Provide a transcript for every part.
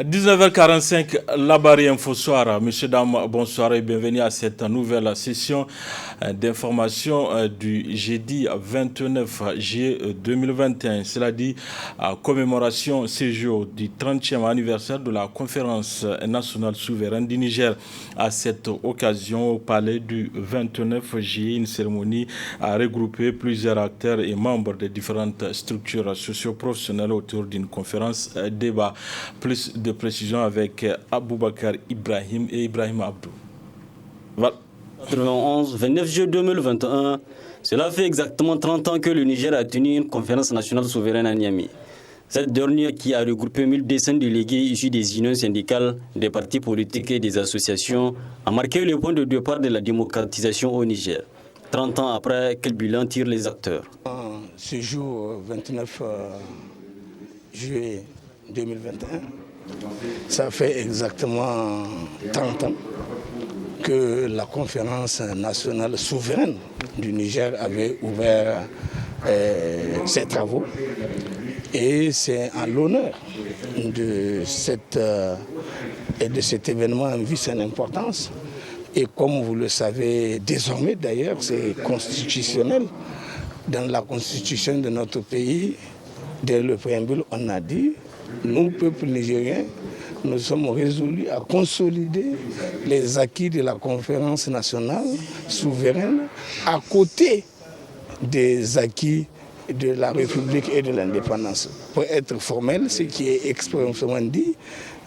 19h45, la barrière Info Soir. Messieurs, dames, bonsoir et bienvenue à cette nouvelle session d'information du jeudi 29 juillet 2021. Cela dit, commémoration ce jour du 30e anniversaire de la conférence nationale souveraine du Niger. À cette occasion, au palais du 29 juillet, une cérémonie a regroupé plusieurs acteurs et membres de différentes structures socio-professionnelles autour d'une conférence débat. Plus de précision avec Aboubakar Ibrahim et Ibrahim Abdou. Voilà. 91, 29 juillet 2021, cela fait exactement 30 ans que le Niger a tenu une conférence nationale souveraine à Niamey. Cette dernière, qui a regroupé 1200 délégués issus des unions syndicales, des partis politiques et des associations, a marqué le point de départ de la démocratisation au Niger. 30 ans après, quel bilan tirent les acteurs? Ce jour 29 juillet 2021, ça fait exactement 30 ans que la conférence nationale souveraine du Niger avait ouvert ses travaux. Et c'est en l'honneur de cet événement en vue son importance. Et comme vous le savez désormais d'ailleurs, c'est constitutionnel. Dans la constitution de notre pays, dès le préambule, on a dit, nous, peuple nigérien, nous sommes résolus à consolider les acquis de la conférence nationale souveraine à côté des acquis de la République et de l'indépendance. Pour être formel, ce qui est expressément dit,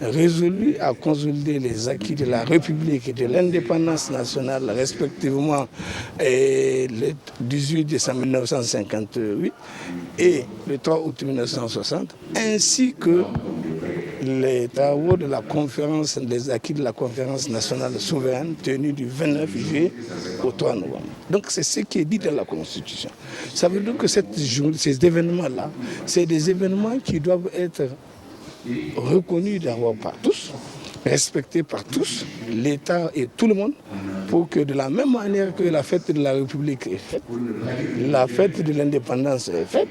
résolu à consolider les acquis de la République et de l'indépendance nationale, respectivement le 18 décembre 1958 et le 3 août 1960, ainsi que les travaux de la conférence, les acquis de la conférence nationale souveraine tenue du 29 juillet au 3 novembre. Donc c'est ce qui est dit dans la Constitution. Ça veut dire que ces événements-là, c'est des événements qui doivent être reconnus d'abord par tous, respectés par tous, l'État et tout le monde, pour que de la même manière que la fête de la République est faite, la fête de l'indépendance est faite,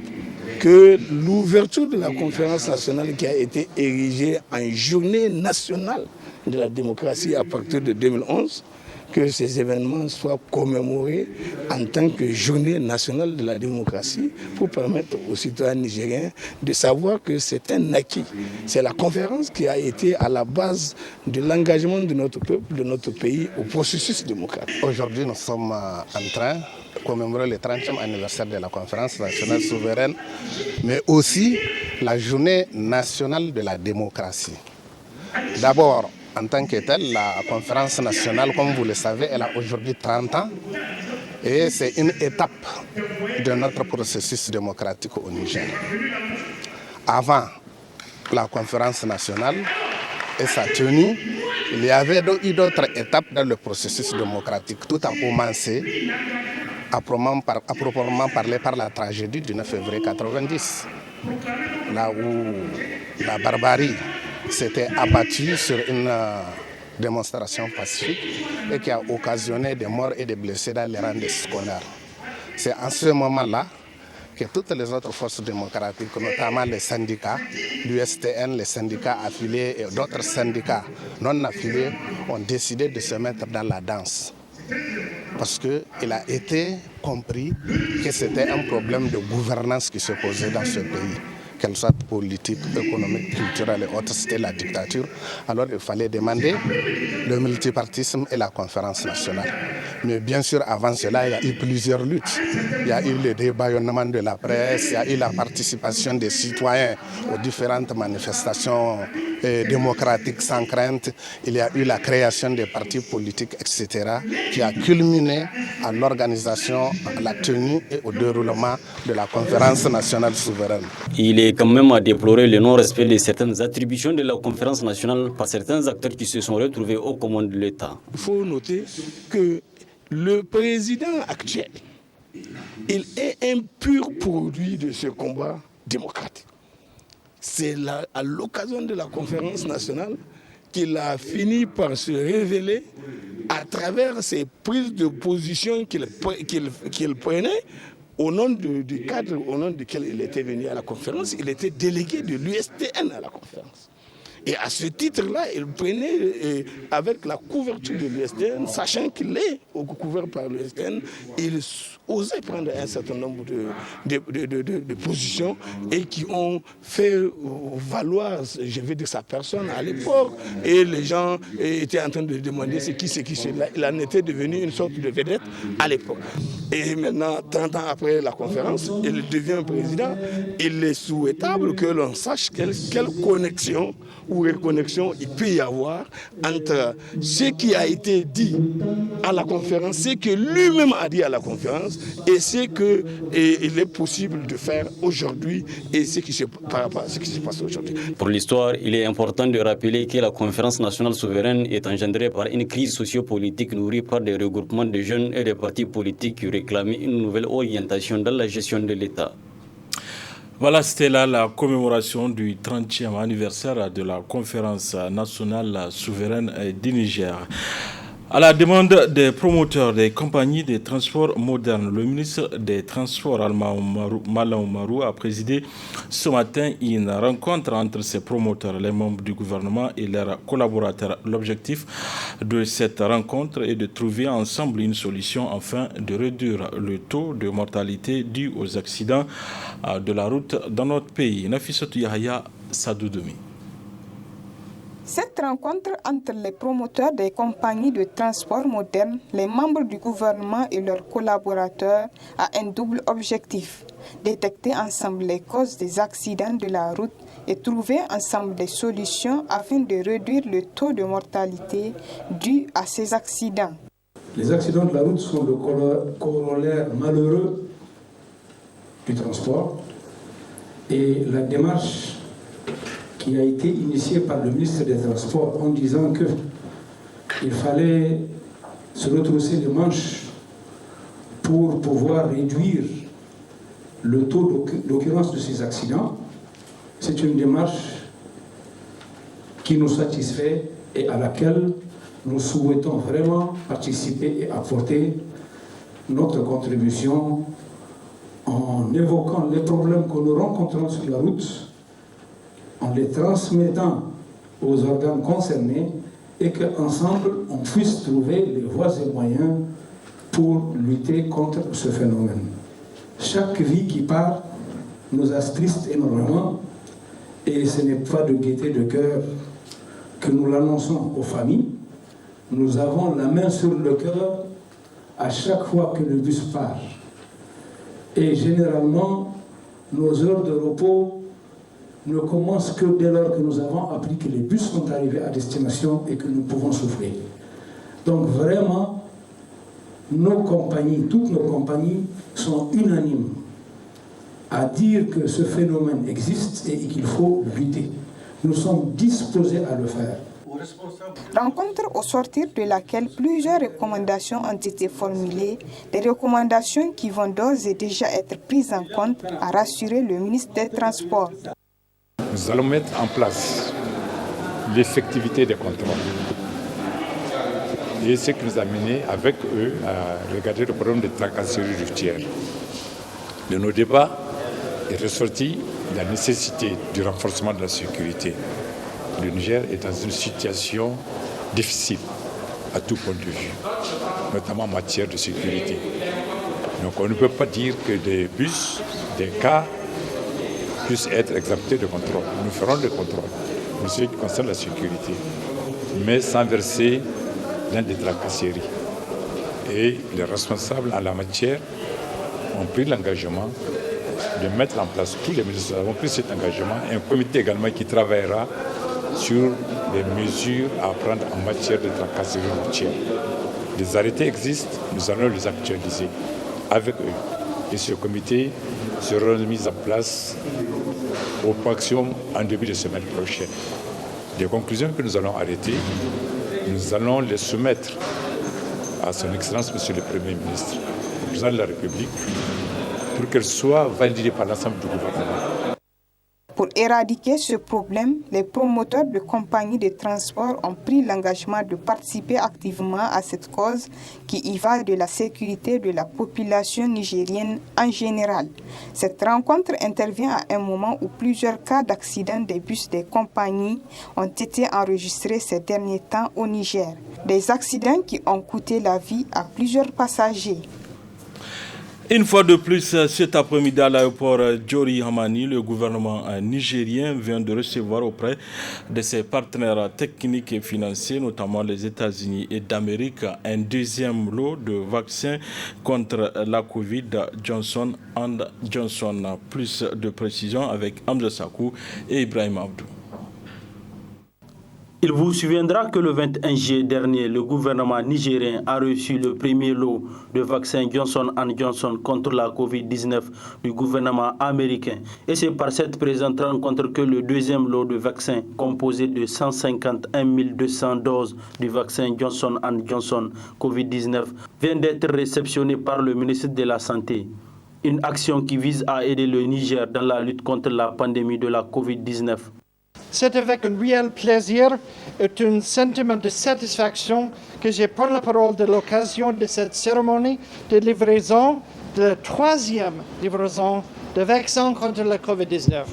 que l'ouverture de la conférence nationale qui a été érigée en journée nationale de la démocratie à partir de 2011, que ces événements soient commémorés en tant que journée nationale de la démocratie pour permettre aux citoyens nigériens de savoir que c'est un acquis. C'est la conférence qui a été à la base de l'engagement de notre peuple, de notre pays au processus démocratique. Aujourd'hui, nous sommes en train de commémorer le 30e anniversaire de la conférence nationale souveraine, mais aussi la journée nationale de la démocratie. D'abord, en tant que telle, la conférence nationale, comme vous le savez, elle a aujourd'hui 30 ans et c'est une étape de notre processus démocratique au Niger. Avant la conférence nationale et sa tenue, il y avait eu d'autres étapes dans le processus démocratique. Tout a commencé à proprement parler par la tragédie du 9 février 1990, là où la barbarie s'était abattu sur une démonstration pacifique et qui a occasionné des morts et des blessés dans les rangs des scolaires. C'est en ce moment-là que toutes les autres forces démocratiques, notamment les syndicats, l'USTN, les syndicats affiliés et d'autres syndicats non affiliés, ont décidé de se mettre dans la danse. Parce qu'il a été compris que c'était un problème de gouvernance qui se posait dans ce pays. Qu'elle soit politique, économique, culturelle et autres, c'était la dictature. Alors il fallait demander le multipartisme et la conférence nationale. Mais bien sûr, avant cela, il y a eu plusieurs luttes. Il y a eu le débaillonnement de la presse, il y a eu la participation des citoyens aux différentes manifestations démocratiques sans crainte. Il y a eu la création des partis politiques, etc., qui a culminé à l'organisation, à la tenue et au déroulement de la conférence nationale souveraine. Il est quand même à déplorer le non-respect de certaines attributions de la conférence nationale par certains acteurs qui se sont retrouvés aux commandes de l'État. Il faut noter que le président actuel, il est un pur produit de ce combat démocratique. C'est à l'occasion de la conférence nationale qu'il a fini par se révéler à travers ses prises de position qu'il prenait au nom du cadre au nom duquel il était venu à la conférence. Il était délégué de l'USTN à la conférence. Et à ce titre-là, il prenait avec la couverture de l'USTN, sachant qu'il est couvert par l'USTN, il osait prendre un certain nombre de positions et qui ont fait valoir, je vais dire, sa personne à l'époque. Et les gens étaient en train de demander ce qui cela. Il en était devenu une sorte de vedette à l'époque. Et maintenant, 30 ans après la conférence, il devient président. Il est souhaitable que l'on sache quelle connexion ou reconnexion il peut y avoir entre ce qui a été dit à la conférence, ce que lui-même a dit à la conférence et ce qu'il est possible de faire aujourd'hui et ce qui se passe aujourd'hui. Pour l'histoire, il est important de rappeler que la conférence nationale souveraine est engendrée par une crise sociopolitique nourrie par des regroupements de jeunes et des partis politiques qui réclamaient une nouvelle orientation dans la gestion de l'État. Voilà, c'était là la commémoration du 30e anniversaire de la conférence nationale souveraine du Niger. À la demande des promoteurs des compagnies de transport modernes, le ministre des Transports, Malam Oumarou, a présidé ce matin une rencontre entre ces promoteurs, les membres du gouvernement et leurs collaborateurs. L'objectif de cette rencontre est de trouver ensemble une solution afin de réduire le taux de mortalité dû aux accidents de la route dans notre pays. Nafissatou Yahya, Sadoudoumi. Cette rencontre entre les promoteurs des compagnies de transport modernes, les membres du gouvernement et leurs collaborateurs a un double objectif: détecter ensemble les causes des accidents de la route et trouver ensemble des solutions afin de réduire le taux de mortalité dû à ces accidents. Les accidents de la route sont le corollaire malheureux du transport et la démarche qui a été initiée par le ministre des Transports en disant qu'il fallait se retrousser les manches pour pouvoir réduire le taux d'occurrence de ces accidents. C'est une démarche qui nous satisfait et à laquelle nous souhaitons vraiment participer et apporter notre contribution en évoquant les problèmes que nous rencontrons sur la route, en les transmettant aux organes concernés et qu'ensemble on puisse trouver les voies et moyens pour lutter contre ce phénomène. Chaque vie qui part nous attriste énormément et ce n'est pas de gaieté de cœur que nous l'annonçons aux familles. Nous avons la main sur le cœur à chaque fois que le bus part. Et généralement, nos heures de repos ne commencent que dès lors que nous avons appris que les bus sont arrivés à destination et que nous pouvons souffler. Donc vraiment, nos compagnies, toutes nos compagnies sont unanimes à dire que ce phénomène existe et qu'il faut lutter. Nous sommes disposés à le faire. Rencontre au sortir de laquelle plusieurs recommandations ont été formulées, des recommandations qui vont d'ores et déjà être prises en compte, a rassuré le ministre des Transports. Nous allons mettre en place l'effectivité des contrôles. Et ce qui nous a mené avec eux à regarder le problème de tracasserie routière. De nos débats est ressorti la nécessité du renforcement de la sécurité. Le Niger est dans une situation difficile à tout point de vue, notamment en matière de sécurité. Donc on ne peut pas dire que des bus, des cars puissent être exemptés de contrôle. Nous ferons des contrôles pour ce qui concerne la sécurité, mais sans verser dans des tracasseries. Et les responsables en la matière ont pris l'engagement de mettre en place, tous les ministres avons pris cet engagement, un comité également qui travaillera sur les mesures à prendre en matière de tracasserie routière. Les arrêtés existent, nous allons les actualiser avec eux. Et ce comité sera mis en place au maximum en début de semaine prochaine. Les conclusions que nous allons arrêter, nous allons les soumettre à son Excellence, Monsieur le Premier ministre, le Président de la République, pour qu'elles soient validées par l'ensemble du gouvernement. Pour éradiquer ce problème, les promoteurs de compagnies de transport ont pris l'engagement de participer activement à cette cause qui y va de la sécurité de la population nigérienne en général. Cette rencontre intervient à un moment où plusieurs cas d'accidents des bus des compagnies ont été enregistrés ces derniers temps au Niger. Des accidents qui ont coûté la vie à plusieurs passagers. Une fois de plus, cet après-midi à l'aéroport Diori Hamani, le gouvernement nigérien vient de recevoir auprès de ses partenaires techniques et financiers, notamment les États-Unis et d'Amérique, un deuxième lot de vaccins contre la Covid Johnson & Johnson. Plus de précisions avec Hamza Sakou et Ibrahim Abdou. Il vous souviendra que le 21 juillet dernier, le gouvernement nigérien a reçu le premier lot de vaccins Johnson & Johnson contre la Covid-19 du gouvernement américain. Et c'est par cette présente rencontre que le deuxième lot de vaccins, composé de 151 200 doses du vaccin Johnson & Johnson Covid-19, vient d'être réceptionné par le ministre de la Santé. Une action qui vise à aider le Niger dans la lutte contre la pandémie de la Covid-19. C'est avec un réel plaisir et un sentiment de satisfaction que je prends la parole de l'occasion de cette cérémonie de livraison, de la troisième livraison de vaccins contre la COVID-19,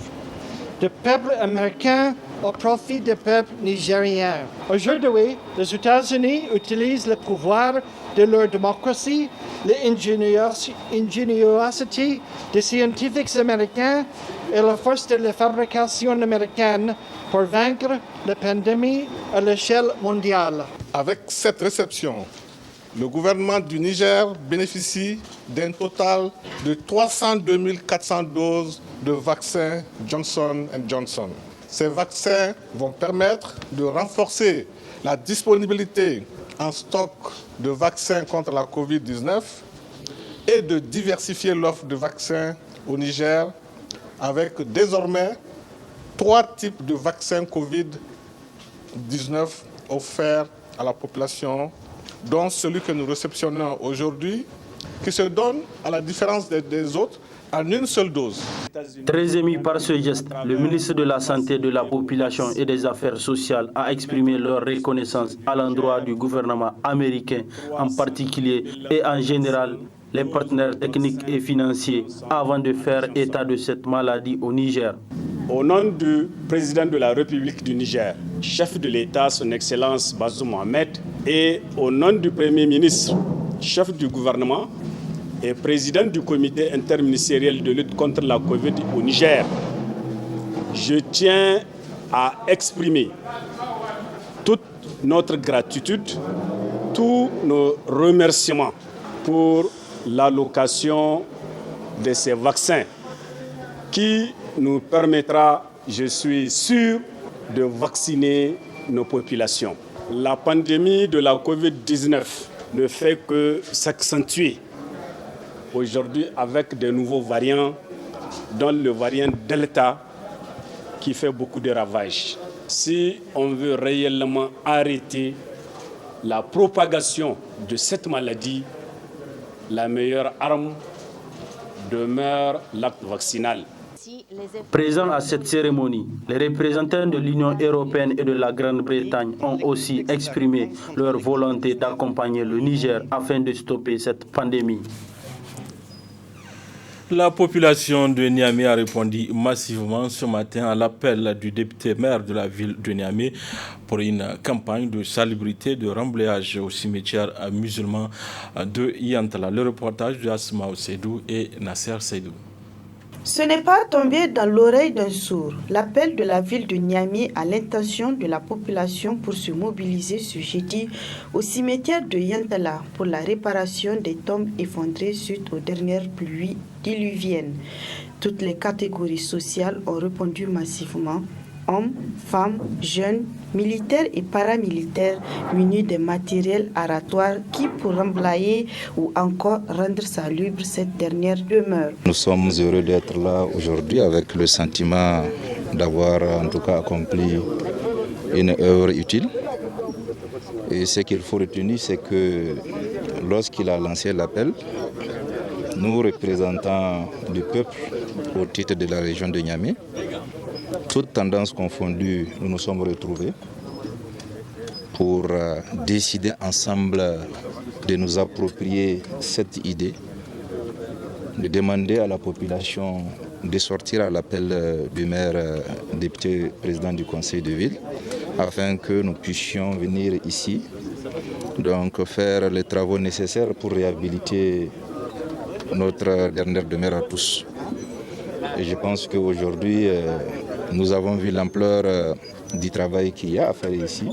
du peuple américain au profit du peuple nigérien. Aujourd'hui, les États-Unis utilisent le pouvoir de leur démocratie, l'ingéniosité des scientifiques américains et la force de la fabrication américaine pour vaincre la pandémie à l'échelle mondiale. Avec cette réception, le gouvernement du Niger bénéficie d'un total de 302 400 doses de vaccins Johnson & Johnson. Ces vaccins vont permettre de renforcer la disponibilité en stock de vaccins contre la COVID-19 et de diversifier l'offre de vaccins au Niger avec désormais 3 types de vaccins COVID-19 offerts à la population, dont celui que nous réceptionnons aujourd'hui, qui se donne, à la différence des autres, en une seule dose. Très ému par ce geste, le ministre de la Santé, de la Population et des Affaires sociales a exprimé leur reconnaissance à l'endroit du gouvernement américain en particulier et en général les partenaires techniques et financiers avant de faire état de cette maladie au Niger. Au nom du président de la République du Niger, chef de l'État, son Excellence Bazoum Mohamed, et au nom du Premier ministre, chef du gouvernement et président du comité interministériel de lutte contre la Covid au Niger, je tiens à exprimer toute notre gratitude, tous nos remerciements pour l'allocation de ces vaccins qui nous permettra, je suis sûr, de vacciner nos populations. La pandémie de la Covid-19 ne fait que s'accentuer aujourd'hui avec de nouveaux variants, dont le variant Delta qui fait beaucoup de ravages. Si on veut réellement arrêter la propagation de cette maladie, la meilleure arme demeure l'acte vaccinal. Présents à cette cérémonie, les représentants de l'Union européenne et de la Grande-Bretagne ont aussi exprimé leur volonté d'accompagner le Niger afin de stopper cette pandémie. La population de Niamey a répondu massivement ce matin à l'appel du député maire de la ville de Niamey pour une campagne de salubrité de remblayage au cimetière musulman de Yantala. Le reportage de Asma Oseidou et Nasser Seydou. Ce n'est pas tombé dans l'oreille d'un sourd. L'appel de la ville de Niamey à l'intention de la population pour se mobiliser ce jeudi au cimetière de Yantala pour la réparation des tombes effondrées suite aux dernières pluies diluviennes. Toutes les catégories sociales ont répondu massivement. Hommes, femmes, jeunes, militaires et paramilitaires munis de matériel aratoires qui pour remblayer ou encore rendre salubre cette dernière demeure. Nous sommes heureux d'être là aujourd'hui avec le sentiment d'avoir en tout cas accompli une œuvre utile. Et ce qu'il faut retenir, c'est que lorsqu'il a lancé l'appel, nous représentants du peuple au titre de la région de Niamey, toutes tendances confondues, nous nous sommes retrouvés pour décider ensemble de nous approprier cette idée, de demander à la population de sortir à l'appel du maire, député, président du conseil de ville, afin que nous puissions venir ici, donc faire les travaux nécessaires pour réhabiliter notre dernière demeure à tous. Et je pense qu'aujourd'hui, nous avons vu l'ampleur du travail qu'il y a à faire ici.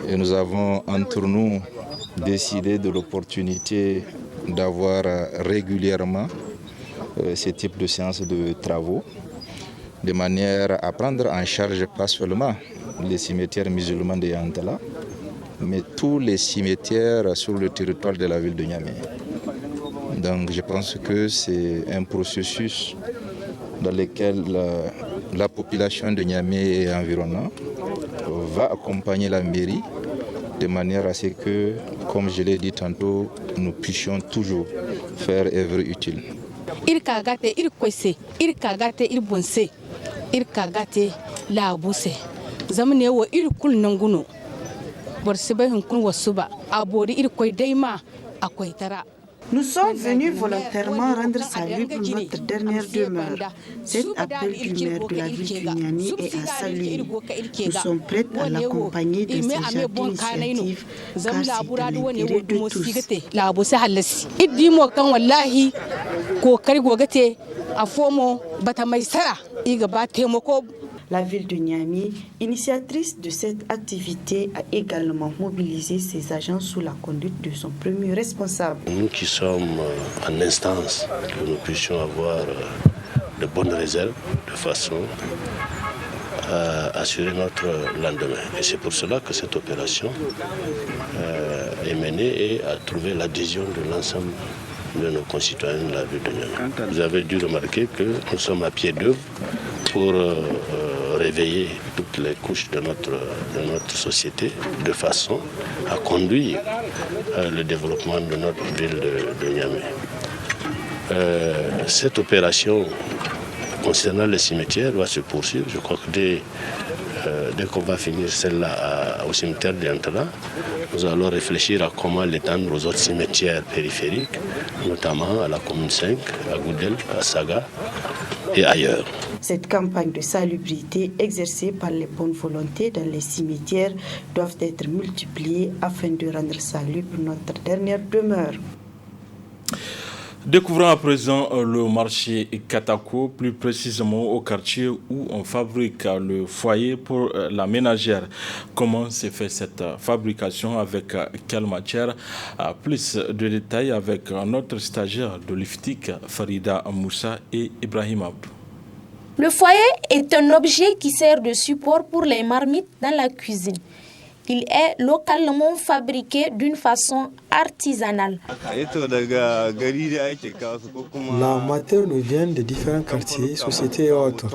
Et nous avons entre nous décidé de l'opportunité d'avoir régulièrement ce type de séances de travaux, de manière à prendre en charge pas seulement les cimetières musulmans de Yantala, mais tous les cimetières sur le territoire de la ville de Niamey. Donc je pense que c'est un processus dans lequel la population de Niamey et environnant va accompagner la mairie de manière à ce que, comme je l'ai dit tantôt, nous puissions toujours faire œuvre utile. Nous sommes venus volontairement rendre salut pour notre dernière demeure. Cet appel du maire de la ville du Niamey est à saluer. Nous sommes prêts à l'accompagner de ces genres d'initiatives car c'est dans l'intérêt de tous. La ville de Niamey, initiatrice de cette activité, a également mobilisé ses agents sous la conduite de son premier responsable. Nous qui sommes en instance, que nous puissions avoir de bonnes réserves de façon à assurer notre lendemain. Et c'est pour cela que cette opération est menée et a trouvé l'adhésion de l'ensemble de nos concitoyens de la ville de Niamey. Vous avez dû remarquer que nous sommes à pied d'œuvre pour réveiller toutes les couches de notre société de façon à conduire le développement de notre ville de Niamey. Cette opération concernant les cimetières va se poursuivre. Je crois que dès qu'on va finir celle-là au cimetière d'Yantala, nous allons réfléchir à comment l'étendre aux autres cimetières périphériques, notamment à la commune 5, à Goudel, à Saga et ailleurs. Cette campagne de salubrité exercée par les bonnes volontés dans les cimetières doivent être multipliées afin de rendre salut pour notre dernière demeure. Découvrons à présent le marché Katako, plus précisément au quartier où on fabrique le foyer pour la ménagère. Comment se fait cette fabrication, avec quelle matière? Plus de détails avec notre stagiaire de l'IFTIC, Farida Moussa et Ibrahim Abdou. Le foyer est un objet qui sert de support pour les marmites dans la cuisine. Il est localement fabriqué d'une façon artisanale. La matière nous vient de différents quartiers, sociétés et autres.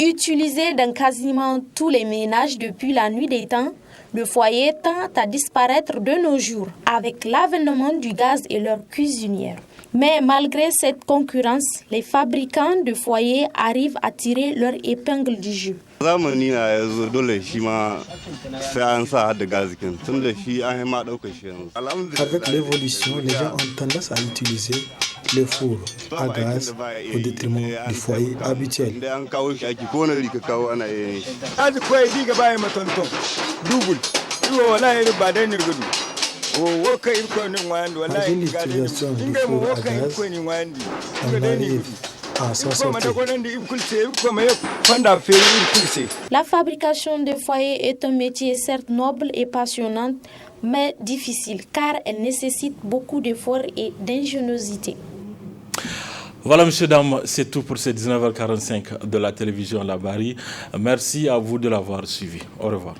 Utilisé dans quasiment tous les ménages depuis la nuit des temps, le foyer tend à disparaître de nos jours avec l'avènement du gaz et leurs cuisinières. Mais malgré cette concurrence, les fabricants de foyers arrivent à tirer leur épingle du jeu. Avec l'évolution, les gens ont tendance à utiliser le four à gaz au détriment du foyer habituel. Avec l'utilisation du four à gaz, on arrive à s'en sortir. La fabrication de foyers est un métier certes noble et passionnant, mais difficile car elle nécessite beaucoup d'efforts et d'ingéniosité. Voilà, messieurs, dames, c'est tout pour ces 19h45 de la télévision La Barry. Merci à vous de l'avoir suivi. Au revoir.